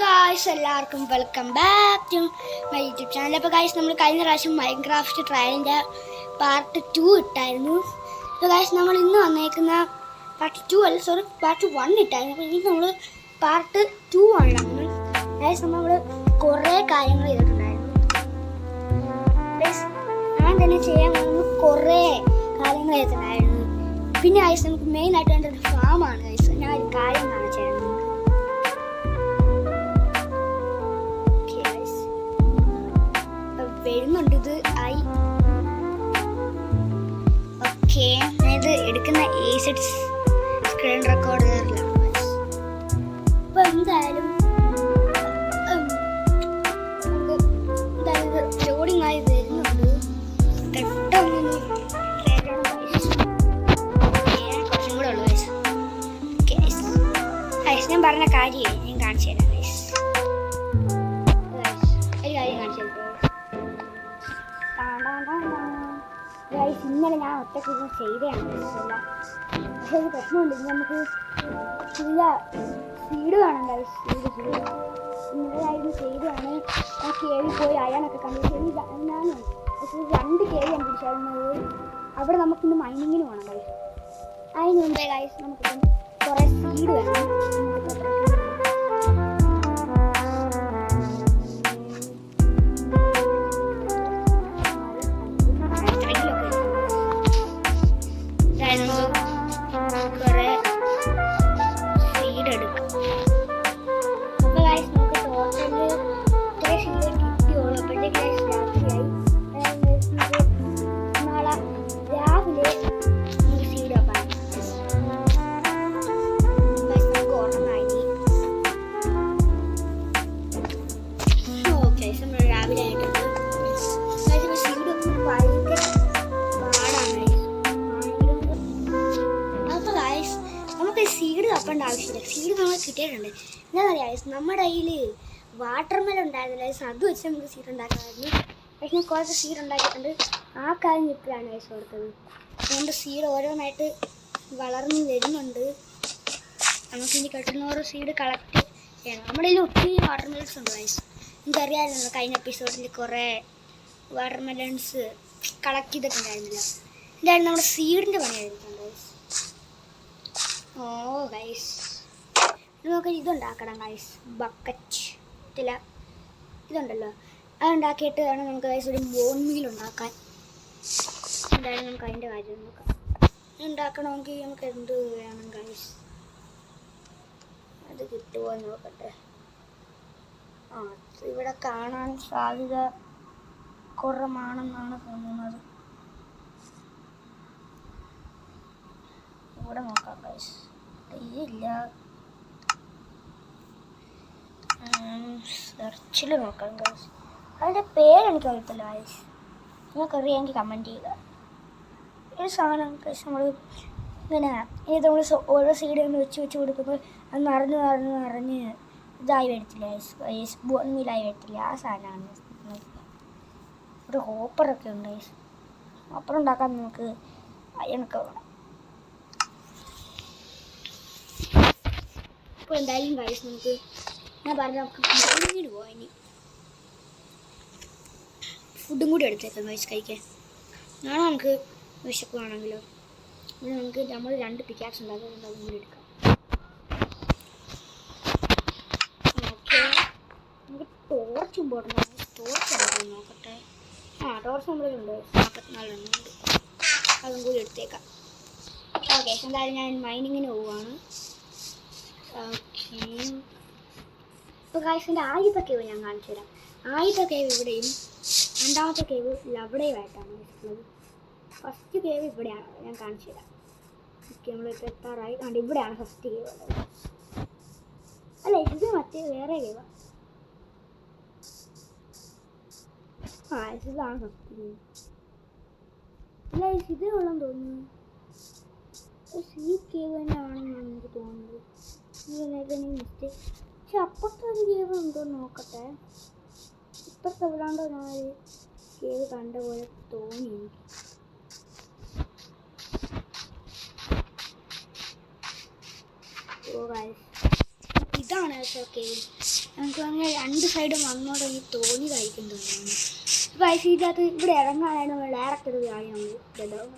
Guys, എല്ലാവർക്കും welcome back to my YouTube channel. അപ്പോൾ guys, നമ്മൾ കഴിഞ്ഞ പ്രാവശ്യം മൈൻക്രാഫ്റ്റ് ട്രയലിൻ്റെ പാർട്ട് 2 ഇട്ടായിരുന്നു. അപ്പോൾ ഗായ്സ്, നമ്മൾ ഇന്ന് വന്നേക്കുന്ന പാർട്ട് 1 ഇട്ടായിരുന്നു. അപ്പോൾ ഇനി നമ്മൾ പാർട്ട് 2 ആണ് ഇടുന്നത്. ഗായ്സ്, നമ്മൾ കുറേ കാര്യങ്ങൾ ചെയ്തിട്ടുണ്ടായിരുന്നു. ഗായ്സ്, ഞാൻ തന്നെ ചെയ്യാൻ പോകുന്ന കുറേ കാര്യങ്ങൾ ചെയ്തിട്ടുണ്ടായിരുന്നു. പിന്നെ ഗായ്സ്, നമുക്ക് മെയിനായിട്ട് വേണ്ട ഒരു ഫാമാണ്. ഗായ്സ്, ഞാൻ ഒരു കാര്യം കാണിച്ചു തരാം. വരുന്നുണ്ട് ഇത് ആയി. ഓക്കെ, ഇത് എടുക്കുന്ന A6 സ്ക്രീൻ റെക്കോർഡറിലാണ്. അപ്പോൾ എന്തായാലും ലോഡിങ് ആയി വരുന്നുണ്ട്. പെട്ടെന്ന് കുറച്ചും കൂടെ ഉള്ളു. ഞാൻ പറഞ്ഞ കാര്യം ഞാൻ കാണിച്ചു തരാം. ഒരു കാര്യം കാണിച്ചു തരാം. ഇന്നലെ ഞാൻ ഒറ്റയ്ക്ക് ചെയ്തതാണ്. പക്ഷേ ഒരു പ്രശ്നമുണ്ട്. നമുക്ക് നല്ല സ്പീഡ് വേണം. ഇന്നലെയായിരുന്നു ചെയ്തതാണ്. ആ കേവി പോയി അയാളൊക്കെ കണ്ടു. ഞാൻ 2 കേവി കണ്ടുപിടിച്ചായിരുന്നത്. അവിടെ നമുക്കിന്ന് മൈനിങ്ങിന് വേണം. ഗൈസ്, അതിന് മുമ്പേ ഗൈസ് നമുക്കിപ്പം കുറേ സീഡ് വേണം. ആവശ്യമില്ല. സീഡ് നമ്മൾ കിട്ടിയിട്ടുണ്ട്. എന്താ പറയുക, നമ്മുടെ കയ്യിൽ വാട്ടർ മെലൺ ഉണ്ടായിരുന്നില്ല. അത് വെച്ച് നമുക്ക് സീഡ് ഉണ്ടാക്കാമായിരുന്നു. പക്ഷേ ഞാൻ കുറച്ച് സീഡ് ഉണ്ടാക്കിയിട്ടുണ്ട്. ആ കാര്യം ഇപ്പോഴാണ് വയസ്സ് കൊടുത്തത്. അതുകൊണ്ട് സീഡ് ഓരോന്നായിട്ട് വളർന്ന് വരുന്നുണ്ട്. നമുക്കിനി കിട്ടുന്ന ഓരോ സീഡ് കളക്ട് ചെയ്യണം. നമ്മുടെ കയ്യിൽ ഒത്തിരി വാട്ടർ മെലൺസ് ഉണ്ട് വയസ്സ്. എനിക്കറിയാമായിരുന്നു കഴിഞ്ഞ എപ്പിസോഡിൽ കുറേ വാട്ടർ മെലൺസ് കളക്ട് ചെയ്തിട്ടുണ്ടായിരുന്നില്ല. എന്തായാലും നമ്മുടെ സീഡിൻ്റെ പണിയായിരിക്കും വയസ്സ്. ഓ ഗൈസ്, നമുക്ക് ഇതുണ്ടാക്കണം ഗൈസ്. ബക്കറ്റില ഇതുണ്ടല്ലോ, അതുണ്ടാക്കിയിട്ട് വേണം നമുക്ക് ഗൈസ് ഒരു ബോൺ മീൽ ഉണ്ടാക്കാൻ. എന്തായാലും നമുക്ക് അതിൻ്റെ കാര്യം നോക്കാം. ഉണ്ടാക്കണമെങ്കിൽ നമുക്ക് എന്ത് വേണം ഗൈസ്, അത് കിട്ടുമോ എന്ന് നോക്കട്ടെ. ഇവിടെ കാണാൻ സാധ്യത കുറവാണെന്നാണ് തോന്നുന്നത്. ഇവിടെ നോക്കാം ഗൈസ്. ഇല്ല, സെർച്ചിൽ നോക്കാം ഗൈസ്. അതിൻ്റെ പേരെനിക്ക് അറിയത്തില്ല ഗൈസ്. നിങ്ങൾക്കറിയാമെങ്കിൽ കമൻറ്റ് ചെയ്യുക. ഒരു സാധനം ഗൈസ്, നമ്മൾ ഇങ്ങനെ ഇത് നമ്മൾ ഓരോ സൈഡിൽ നിന്ന് വെച്ച് കൊടുക്കുമ്പോൾ അത് നിറഞ്ഞ് ഇതായി വരത്തില്ല ഗൈസ്. ബോൺ മീലായി വരത്തില്ല. ആ സാധനമാണ്. ഒരു ഹോപ്പറൊക്കെ ഉണ്ട് ഗൈസ്. ഹോപ്പർ ഉണ്ടാക്കാൻ നമുക്ക് അയണൊക്കെ വേണം. അപ്പോൾ എന്തായാലും ഗൈസ്, നമുക്ക് ഞാൻ പറഞ്ഞ നമുക്ക് മൈനിങ്ങിന് പോവാം. ഇനി ഫുഡും കൂടി എടുത്തേക്കാം ഗൈസ് കഴിക്കാൻ. നാളെ നമുക്ക് വിശക്കുവാണെങ്കിലോ നമുക്ക് നമ്മൾ 2 പിക്കാക്സ് ഉണ്ടാക്കുന്നുണ്ട്. അതും കൂടി എടുക്കാം. ഓക്കെ, നമുക്ക് ടോർച്ച് ഇമ്പോർട്ടൻ്റ്. ടോർച്ച് എടുക്കാൻ നോക്കട്ടെ. ടോർച്ച് നമ്മളുണ്ട് 44 എണ്ണം ഉണ്ട്. അതും കൂടി എടുത്തേക്കാം. ഓക്കെ, എന്തായാലും ഞാൻ മൈനിങ്ങിന് പോവുകയാണ്. ഓക്കെ, ഇപ്പോൾ ഗൈസിൻ്റെ ആദ്യത്തെ കേവ് ഞാൻ കാണിച്ചു തരാം. ആദ്യത്തെ കേവ് ഇവിടെയും രണ്ടാമത്തെ കേവ് അവിടെയുമായിട്ടാണ് ഉള്ളത്. ഫസ്റ്റ് കേവ് ഇവിടെയാണ്. ഞാൻ കാണിച്ചു തരാം. ഓക്കെ, നമ്മളിപ്പോൾ എത്താറായി. ഇവിടെയാണ് ഫസ്റ്റ് കേവ് ഉള്ളത്. അല്ല, ഇത് മറ്റേ വേറെ കേവാണ്. ഇതാണ് ഫസ്റ്റ് കേവ്. അല്ല, ഇതേ ഉള്ളെന്ന് തോന്നുന്നു. ഈ കേവ് തന്നെയാണെന്നാണ് എനിക്ക് തോന്നുന്നത്. മിസ്റ്റേക്ക്. പക്ഷെ അപ്പുറത്തെ ഒരു കേവ് ഉണ്ടോ നോക്കട്ടെ. ഇപ്പുറത്തെ എവിടാണ്ടോ ഞാൻ ഒരു കേവ് കണ്ട പോലെ തോന്നി എനിക്ക്. ഇതാണ് കേവ്. നമുക്ക് അങ്ങനെ രണ്ട് സൈഡും വന്നോണ്ട് എനിക്ക് തോന്നിയതായിരിക്കും തോന്നുന്നു. ഇപ്പോൾ ഇതിനകത്ത് ഇവിടെ ഇറങ്ങാനായിട്ട് നമ്മൾ ഡയറക്റ്റ് ഒരു കാര്യം നമ്മൾ ഇതുണ്ടാവും.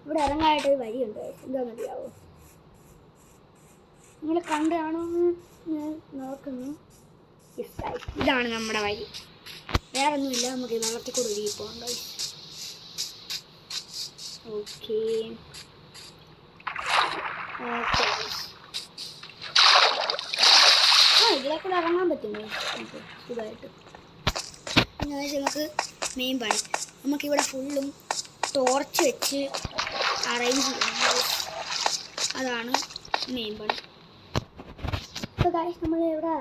ഇവിടെ ഇറങ്ങാനായിട്ടൊരു വഴിയുണ്ട്. എന്താണെന്നറിയാവോ? നിങ്ങൾ കണ്ടാണോന്ന് ഞാൻ നോക്കുന്നു. ഇതാണ് നമ്മുടെ വഴി. വേറെ ഒന്നുമില്ല. നമുക്ക് വെള്ളത്തിൽ കൂടെ ഒഴുകി പോകണ്ട. ഓക്കെ ഓക്കെ ഇതിലെ കൂടെ ഇറങ്ങാൻ പറ്റുമോ? നമുക്ക് സുഖമായിട്ട്. പിന്നെ നമുക്ക് മെയിൻ പണി നമുക്കിവിടെ ഫുള്ളും ടോർച്ച് വെച്ച് അറേഞ്ച് ചെയ്യണം. അതാണ് മെയിൻ പണി. ഇപ്പോൾ ഗൈസ് നമ്മളിവിടെ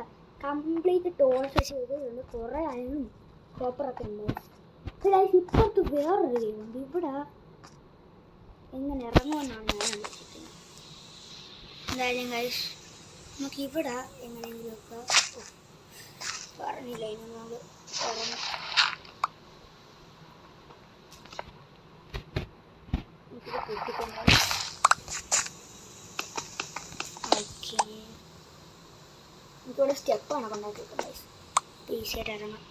കംപ്ലീറ്റ് ടോർച്ച് വെച്ച് ചെയ്തിട്ടുണ്ട്. കുറേ അയണും കോപ്പറൊക്കെ ഉണ്ട്. അപ്പോൾ ഗൈസ് ഇപ്പോഴത്തെ വേറൊരു ഗെയിമുണ്ട്. ഇവിടെ എങ്ങനെ ഇറങ്ങുമെന്നാണ് ഞാൻ ആലോചിക്കുന്നത്. എന്തായാലും ഗൈസ് നമുക്കിവിടെ എങ്ങനെയെങ്കിലുമൊക്കെ പറഞ്ഞില്ല ഇനി നമ്മൾ ഇറങ്ങി പൊട്ടിക്കൊണ്ട് ഓക്കെ നമുക്കിവിടെ സ്റ്റെപ്പാണ് കൊണ്ടാക്കിയിരിക്കുന്നത് ഗൈസ്. ഈസിയായിട്ട് ഇറങ്ങാം.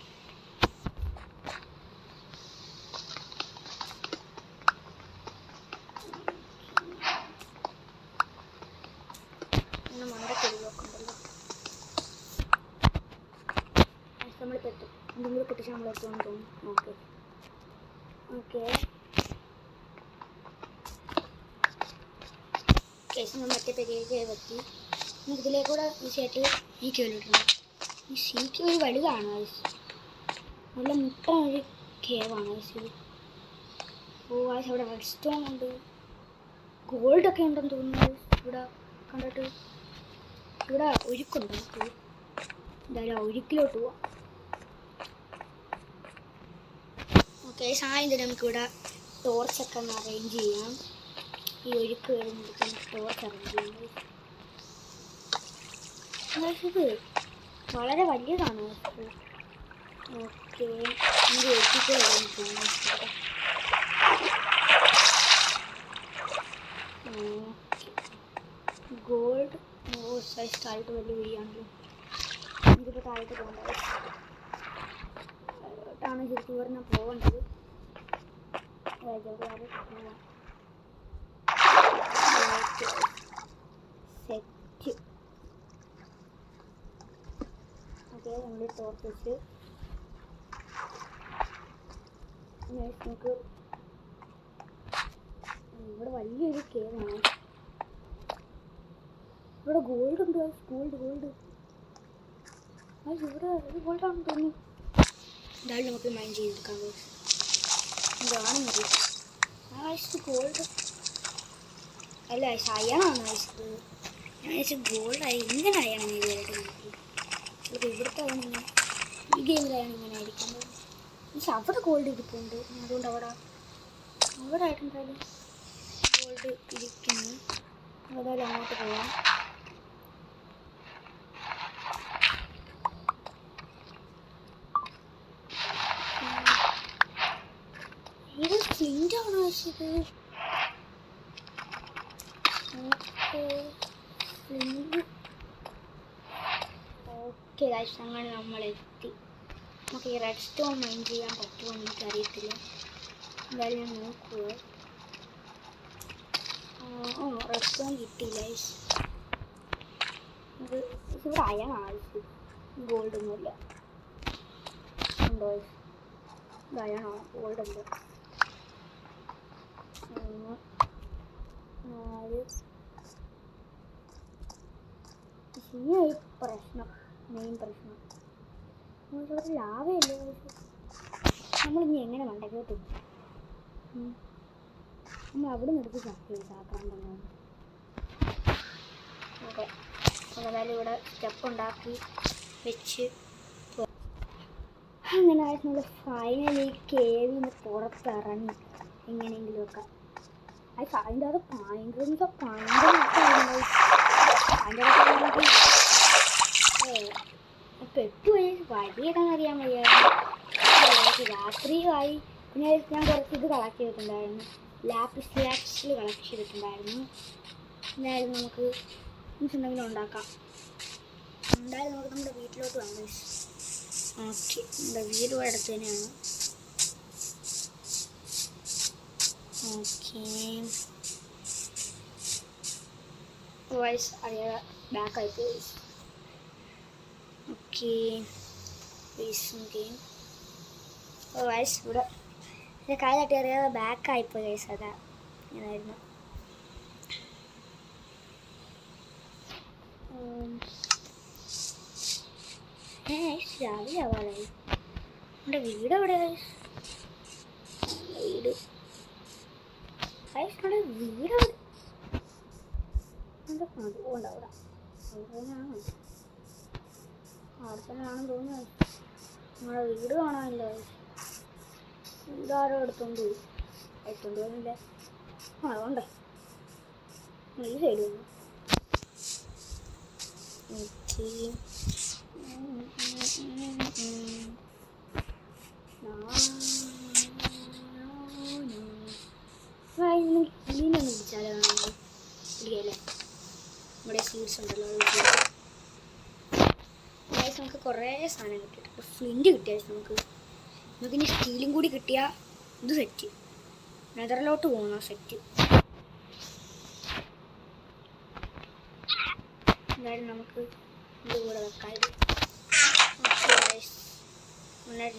നമ്മളിപ്പോൾ എത്തും. എന്തെങ്കിലും പൊട്ടിച്ച് നമ്മൾ എത്തുമെന്ന് തോന്നുന്നു. ഓക്കെ ഓക്കെ കേസ് നമ്മൾ മറ്റേ പെരിയേക്ക് എത്തി. നമുക്ക് ഇതിലേക്കൂടെ ഈസിയായിട്ട് ഈ കേവിലിട്ടുണ്ട്. ഈ സീക്ക് ഒരു വലുതാണ്. നല്ല മുട്ട ഒരു കേവാണ്. ഓ ആയിസ് അവിടെ റെഡ് സ്റ്റോൺ ഉണ്ട്. ഗോൾഡൊക്കെ ഉണ്ടെന്ന് തോന്നുന്നു. ഇവിടെ കണ്ടിട്ട് ഇവിടെ ഒഴുക്കുണ്ട്. എന്തായാലും ഒഴുക്കിലോട്ട് പോവാം. ഓക്കെ സായന്തരം നമുക്കിവിടെ ടോർച്ചൊക്കെ ഒന്ന് അറേഞ്ച് ചെയ്യാം. ഈ ഒഴുക്ക് വരുമ്പോഴത്തേക്കും ടോർച്ച് അറേഞ്ച് ചെയ്യാം. ഇത് വളരെ വലിയതാണ്. ഓക്കെ നമുക്ക് ഒഴുക്കിട്ട് ഗോൾഡ് സൈസ് താഴോട്ട് വലിയ വഴിയാണല്ലോ. നമുക്കിപ്പോൾ താഴോട്ട് പോകേണ്ടത് ാണ് ശരിക്കും പറഞ്ഞാൽ പോകേണ്ടത്. സെറ്റ് ഓക്കെ നമ്മൾ ടോർച്ച് വെച്ച് നമുക്ക് ഇവിടെ വലിയൊരു കേവാണ്. ഇവിടെ ഗോൾഡ് ഉണ്ട്. ഗോൾഡ് ഇവിടെ ഒരു ഗോൾഡാണെന്ന് തോന്നുന്നു. എന്തായാലും നമുക്ക് മൈൻഡ് ചെയ്തെടുക്കാം. ഇതാണെന്നറിയാം. ഗോൾഡ് അല്ല അയണാണ് അയച്ചത്. ഞാൻ അയച്ചത് ഗോൾഡായി. ഇങ്ങനെ അയണം ഇതുവരെയായിട്ട് നോക്കി. ചിലപ്പോൾ ഇവിടുത്തെ അയണം ഈ ഗെയിമിലായാണ് ഇങ്ങനെ ആയിരിക്കുന്നത്. പക്ഷെ അവിടെ ഗോൾഡ് ഇരിപ്പുണ്ട്. അതുകൊണ്ട് അവിടെ ആയിട്ട് എന്തായാലും ഗോൾഡ് ഇരിക്കുന്നു. ഏതായാലും അങ്ങോട്ട് പോവാം. ഇത് ഫ്ലിൻ്റാണോ വെച്ചത്? ഓക്കെ ഗൈസ് അങ്ങനെ നമ്മളെത്തി. നമുക്ക് ഈ റെഡ് സ്റ്റോൺ മൈൻ ചെയ്യാൻ പറ്റുമോ എന്ന് എനിക്കറിയത്തില്ല. എന്തായാലും ഞാൻ നോക്കുക. റെഡ് സ്റ്റോൺ കിട്ടി ഗൈസ്. ഇവിടെ അയൺ ആവശ്യം. ഗോൾഡൊന്നുമില്ല. ഉണ്ടോ? ഇത് അയണോ? ഗോൾഡുണ്ട്. ഈ പ്രശ്നം മെയിൻ പ്രശ്നം നമുക്കിവിടെ ലാഭയല്ലേ. നമ്മളിനി എങ്ങനെ മണ്ടയ്ക്കോട്ട് നമ്മൾ അവിടെ നിർത്തി ചാക്കാണ്ടെന്ന്. ഓക്കെ എന്തായാലും ഇവിടെ സ്റ്റെപ്പ് ഉണ്ടാക്കി വെച്ച് അങ്ങനെ നമ്മൾ ഫൈനലി കേവിന് പുറത്തിറങ്ങി എങ്ങനെയെങ്കിലുമൊക്കെ. അതിൻ്റെ അത് ഭയങ്കര പെട്ടുപോയി വഴിയിടാൻ അറിയാൻ വയ്യായിരുന്നു. രാത്രിയായി. പിന്നെ ഞാൻ കുറച്ച് ഇത് കളക്ട് ചെയ്തിട്ടുണ്ടായിരുന്നു. ലാപ്പിസ് കളക്ട് ചെയ്തിട്ടുണ്ടായിരുന്നു. എന്തായാലും നമുക്ക് എന്തെങ്കിലും ഉണ്ടാക്കാം. എന്തായാലും നമുക്ക് നമ്മുടെ വീട്ടിലോട്ട് പോകാം. ഓക്കെ, നമ്മുടെ വീട് ഇവിടെ അടുത്ത് തന്നെയാണ്. ഓക്കെ വൈസ് അറിയാതെ ബാക്കായി പോയി. ഓക്കെ വൈസ് ഇവിടെ കാല് തട്ടി അറിയാതെ ബാക്കായിപ്പോയി ഗൈസ്. അതാ ഇങ്ങനായിരുന്നു. രാവിലെ ആവാനായി. നമ്മുടെ വീട് എവിടെ? വീട് നമ്മുടെ വീട് അതുകൊണ്ടവിടെ ആർത്തനാണെന്ന് തോന്നുന്നത്. നമ്മുടെ വീട് കാണാനില്ല. വീടാരോ എടുത്തോണ്ട് പോകുന്നില്ല. അതുകൊണ്ടേ ഈ സൈഡ് വന്നു. കിളീനൊന്നും പിടിച്ചാലോ പിടിക്കല്ലേ? നമ്മുടെ സീഡ്സ് ഉണ്ടല്ലോ. നമുക്ക് കുറേ സാധനം കിട്ടിയിട്ടുണ്ട്. ഫ്ലിൻറ്റ് കിട്ടിയാൽ നമുക്കിനി സ്റ്റീലും കൂടി കിട്ടിയാൽ ഇത് സെറ്റ്. നെതറിലോട്ട് പോകുന്ന സെറ്റ്. എന്തായാലും നമുക്ക് ഇത് കൂടെ വെക്കാം.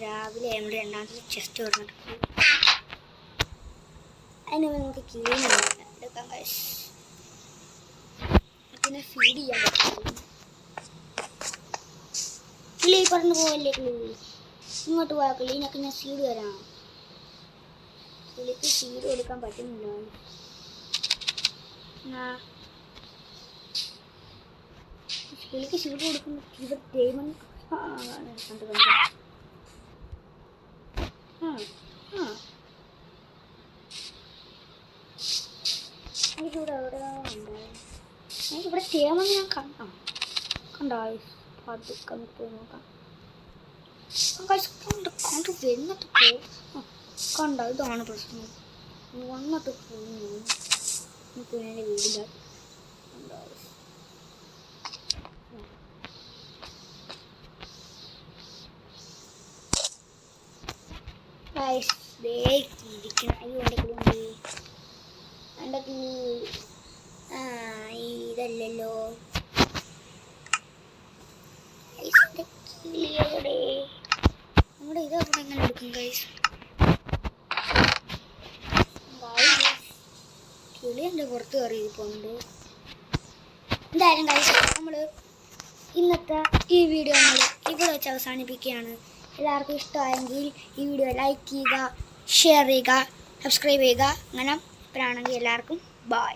രാവിലെ നമ്മുടെ രണ്ടാമത്തെ ചെസ്റ്റ് തുറന്നിട്ട് അതിന് നമുക്ക് എടുക്കാം. പിന്നെ ഫീഡ് ചെയ്യാൻ പറ്റും. കിളി പറന്ന് പോവല്ലേ? ഇങ്ങോട്ട് പോയാൽ കിളീനൊക്കെ ഞാൻ സീഡ് തരാം. കിളിക്ക് സീഡ് കൊടുക്കാൻ പറ്റുന്നില്ല. കിളിക്ക് സീഡ് കൊടുക്കുന്ന ഇവിടെ ഡയമണ്ട് എനിക്കിവിടെ എവിടെ എനിക്കിവിടെ ഡയമണ്ട് ഞാൻ കണ്ടോ? അത് കണ്ടിട്ട് നോക്കാം. കണ്ട് വന്നിട്ട് കണ്ട. ഇതാണ് പ്രശ്നം. വന്നിട്ട് പോകുന്നു. എനിക്ക് എൻ്റെ വീടില്ല. ഇതല്ലല്ലോ നമ്മുടെ ഇതൊക്കെ എങ്ങനെ എടുക്കും ഗൈസ്? കിളി എൻ്റെ പുറത്ത് കയറിയിരിപ്പുണ്ട്. എന്തായാലും ഗൈസ് നമ്മൾ ഇന്നത്തെ ഈ വീഡിയോ നമ്മൾ ഇവിടെ വെച്ച് അവസാനിപ്പിക്കുകയാണ്. എല്ലാവർക്കും ഇഷ്ടമായെങ്കിൽ ഈ വീഡിയോ ലൈക്ക് ചെയ്യുക, ഷെയർ ചെയ്യുക, സബ്സ്ക്രൈബ് ചെയ്യുക. അങ്ങനെ ഇപ്പോഴാണെങ്കിൽ എല്ലാവർക്കും ബൈ.